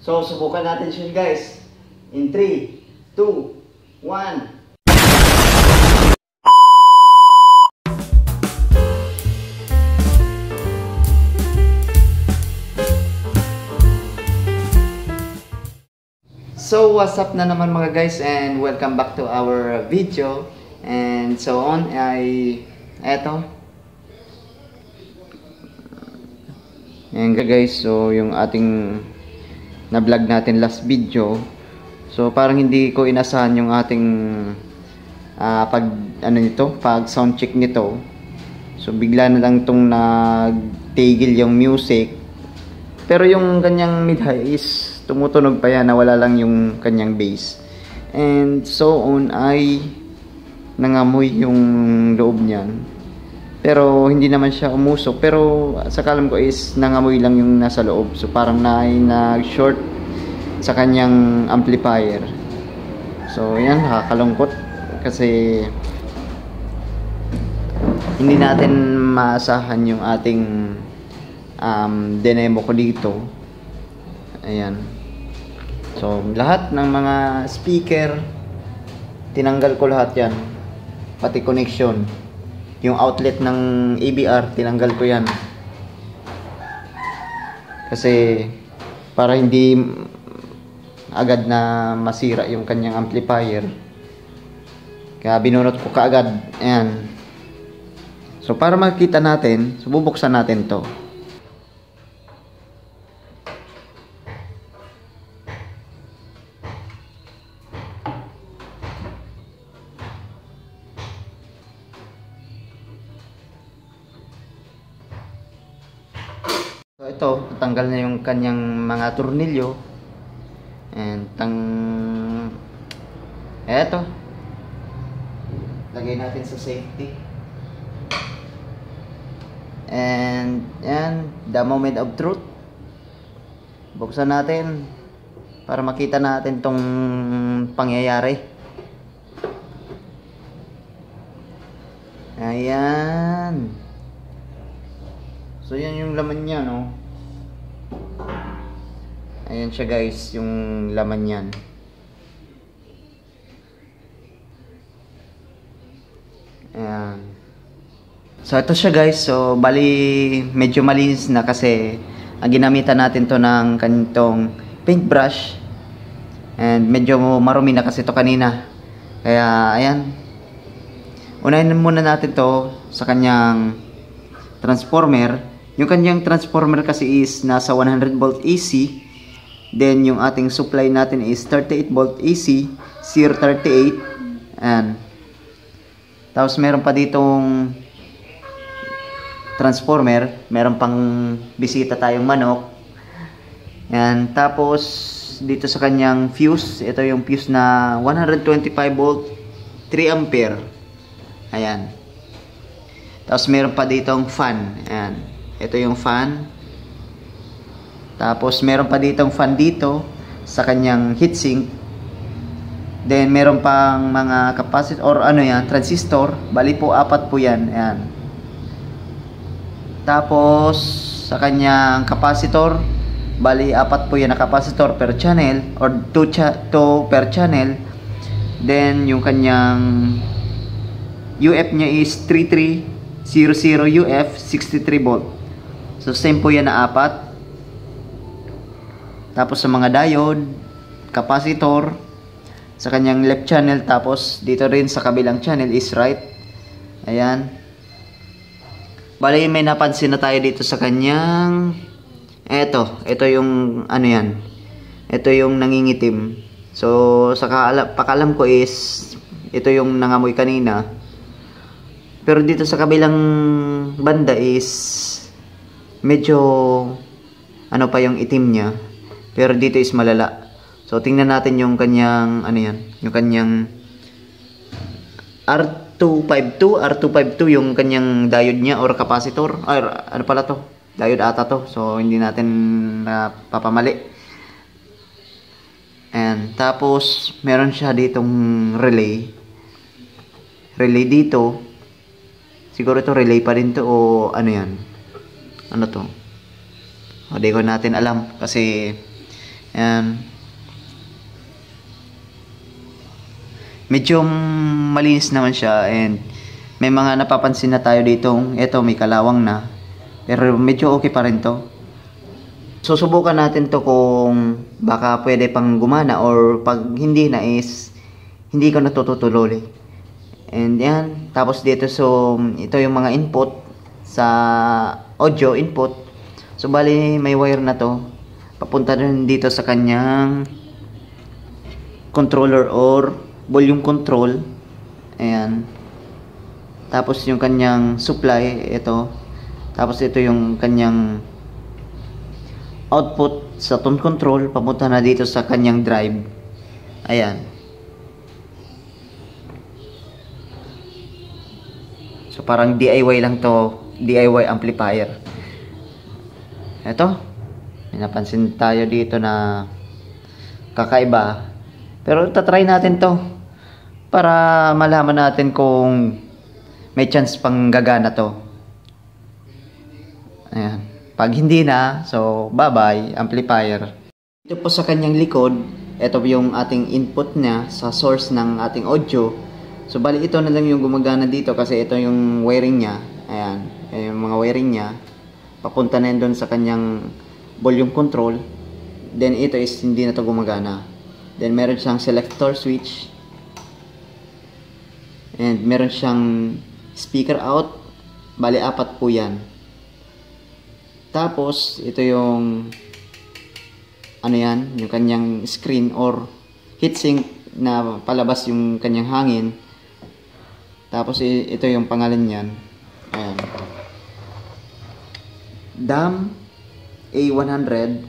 So, subukan natin siya guys. In 3, 2, 1. So, what's up na naman mga guys, and welcome back to our video. And so on ay eto. Ayan guys, so yung ating na-vlog natin last video. So parang hindi ko inasahan yung ating pag sound check nito. So bigla na lang tong nagtigil yung music. Pero yung kanyang mid-high is tumutunog pa yan, nawala lang yung kanyang bass. And so on ay nangamoy yung loob niyan. Pero hindi naman siya umusok, pero sa kalam ko is nangamoy lang yung nasa loob. So parang nag-short sa kanyang amplifier. So yan, nakakalungkot kasi hindi natin maasahan yung ating demo ko dito. Ayan. So lahat ng mga speaker tinanggal ko lahat yan, pati connection. Yung outlet ng ABR tinanggal ko yan kasi para hindi agad na masira yung kanyang amplifier, kaya binunot ko kaagad. Ayan. So para makita natin, so bubuksan natin to. So ito, tanggal na yung kanyang mga tornilyo. And eto, lagay natin sa safety. And yan, the moment of truth. Buksan natin para makita natin tong pangyayari. Ayan. So yan yung laman niya, no? Ayan siya guys, yung laman niyan. Ayan. So ito siya guys. So bali medyo malinis na kasi ginamitan natin to ng kanitong paintbrush. And medyo marumi na kasi to kanina. Kaya ayan. Unahin muna natin to sa kanyang transformer. Yung kanyang transformer kasi is nasa 100 volt AC. Then yung ating supply natin is 38 volt AC, CR38. And tapos meron pa ditong transformer, meron pang bisita tayong manok. And tapos dito sa kanyang fuse, ito yung fuse na 125 volt 3 ampere. Ayan. Tapos meron pa ditong fan. Ayan. Ito yung fan. Tapos meron pa ditong fan dito sa kanyang heatsink. Then meron pang mga capacitor or transistor. Bali po 4 po yan. Ayan. Tapos sa kanyang capacitor, bali 4 po yan na capacitor per channel or 2 per channel. Then yung kanyang UF nya is 3300 UF 63 volt. So same po yan na 4. Tapos sa mga diode, capacitor sa kanyang left channel, tapos dito rin sa kabilang channel is right. Ayan. Bali may napansin na tayo dito sa kanyang ito yung yan. Ito yung nangingitim. So sa pakalam ko is ito yung nangamoy kanina. Pero dito sa kabilang banda is medyo pa yung itim niya. Pero dito is malala. So tingnan natin yung kanyang yung kanyang R252 yung kanyang diode niya or capacitor. Or ano pala to? Diode ata to. So hindi natin papamali. And tapos meron siya ditong relay. Relay dito. Siguro ito relay pa rin to o yan. Ano to? O di ko natin alam kasi Ayan. Medyo malinis naman siya, and may mga napapansin na tayo dito. Ito, may kalawang na. Pero medyo okay pa rin to. Susubukan natin to kung baka pwede pang gumana, or pag hindi na is hindi ko natutuloy. And yan. Tapos dito, so ito yung mga input sa audio input. So bali may wire na to. Papunta rin dito sa kanyang controller or volume control. Ayan. Tapos yung kanyang supply, ito. Tapos ito yung kanyang output sa tone control, papunta na dito sa kanyang drive. Ayan. So parang DIY lang to, DIY amplifier. Ito. May napansin tayo dito na kakaiba. Pero tatry natin to para malaman natin kung may chance pang gagana to. Ayan. Pag hindi na, so bye-bye, amplifier. Ito po sa kanyang likod, ito yung ating input niya sa source ng ating audio. So bali ito na lang yung gumagana dito kasi ito yung wiring niya. Ayan, yung mga wiring niya. Papunta na yun doon sa kanyang volume control. Then ito is hindi na to gumagana. Then meron siyang selector switch. And meron siyang speaker out. Bali, 4 po yan. Tapos, ito yung ano yan, yung kanyang screen or heatsink na palabas yung kanyang hangin. Tapos, ito yung pangalan niyan. Ayan. DAM A100.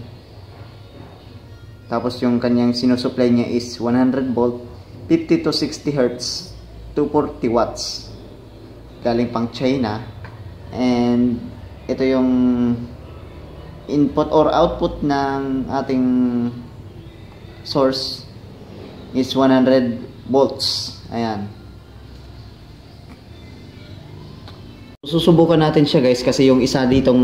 Tapos, yung kanyang sinusupply niya is 100 volt, 50 to 60 Hz, 240 watts. Galing pang China. And ito yung input or output ng ating source is 100 volts. Ayan. Susubukan natin siya guys kasi yung isa ditong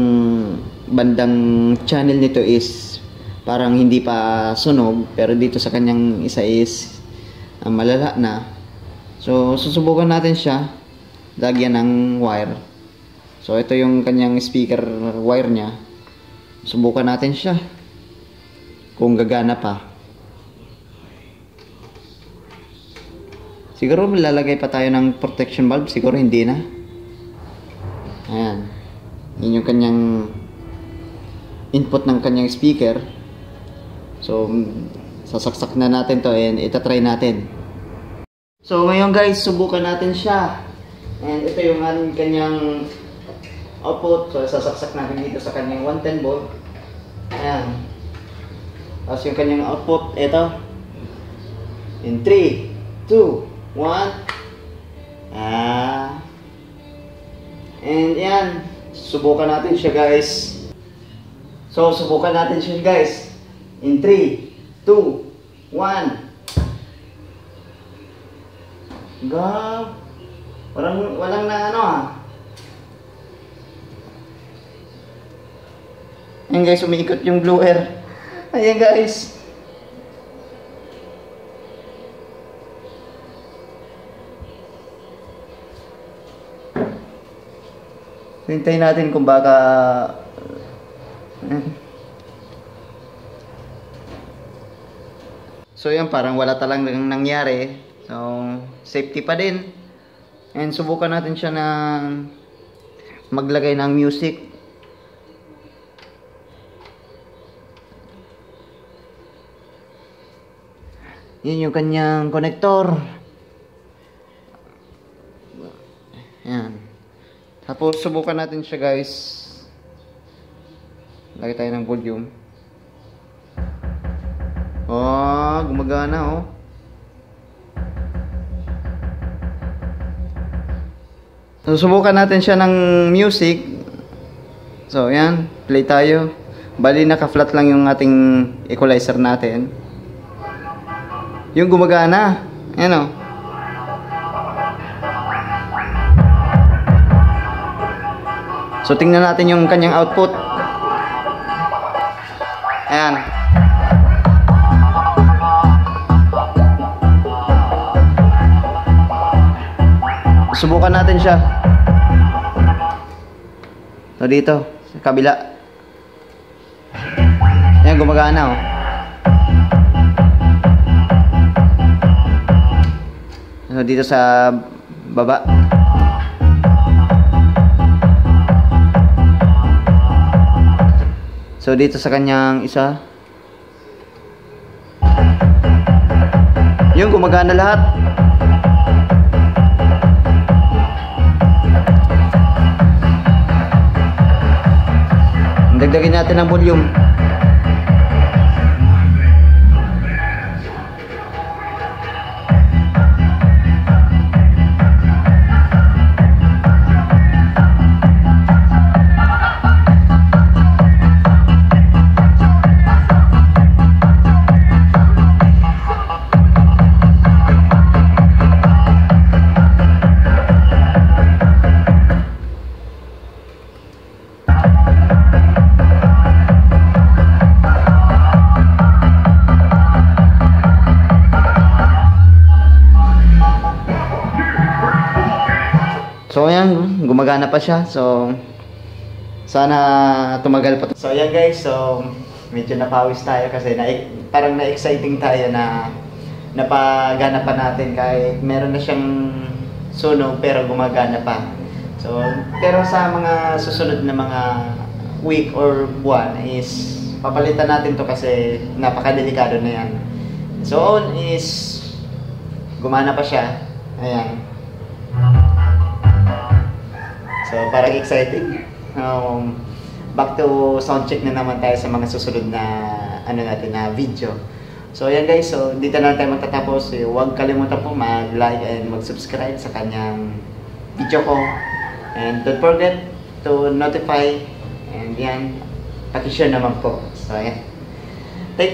bandang channel nito is parang hindi pa sunog, pero dito sa kanyang isa is malala na. So susubukan natin siya. Lagyan ng wire. So ito yung kanyang speaker wire niya. Subukan natin siya kung gagana pa. Siguro lalagay pa tayo ng protection bulb. Siguro hindi na. Ayan. Yun yung kanyang input ng kanyang speaker. So sasaksak na natin to and itatry natin. So ngayon guys, subukan natin siya. And ito yung kanyang output. So sasaksak natin dito sa kanyang 110 volt. Ayan. Tapos yung kanyang output, ito. In 3, 2, 1. And yan. Subukan natin siya guys. So subukan natin siya guys. In 3, 2, 1. Go. Walang na ano ah. Ayan guys, umiikot yung blower. Ayan guys. Hintayin natin kung baka so yan, parang wala talagang nangyari. So safety pa din. And subukan natin siya na maglagay ng music. Yun yung kanyang connector. Yan. Tapos subukan natin siya guys. Lagay tayo ng volume. Oh, gumagana oh. So, subukan natin siya ng music. So, yan. Play tayo. Bali, naka-flat lang yung ating equalizer natin. Yung gumagana. Ayan o. So, tingnan natin yung kanyang output. Ayan. Subukan natin siya. So dito, sa kabila. Ayan, gumagana oh. So dito sa baba. So dito sa kanyang isa. Yung gumagana lahat. Dagdagin natin ang volume. So ayan, gumagana pa siya. So sana tumagal pa. So ayan guys, so medyo napawis tayo kasi parang na-exciting tayo na napagana pa natin kahit meron na siyang sunog pero gumagana pa. So pero sa mga susunod na mga week or buwan is papalitan natin to kasi napakadelikado na yan. So on is gumana pa siya. Ayan. So parang exciting. Back to sound check na naman tayo sa mga susunod na natin na video. So ayan guys, so dito na tayo magtatapos. Huwag kalimutan po mag-like and mag-subscribe sa kanyang video ko. And don't forget to notify. And yan, paki-share naman po. So ayan. Thank you.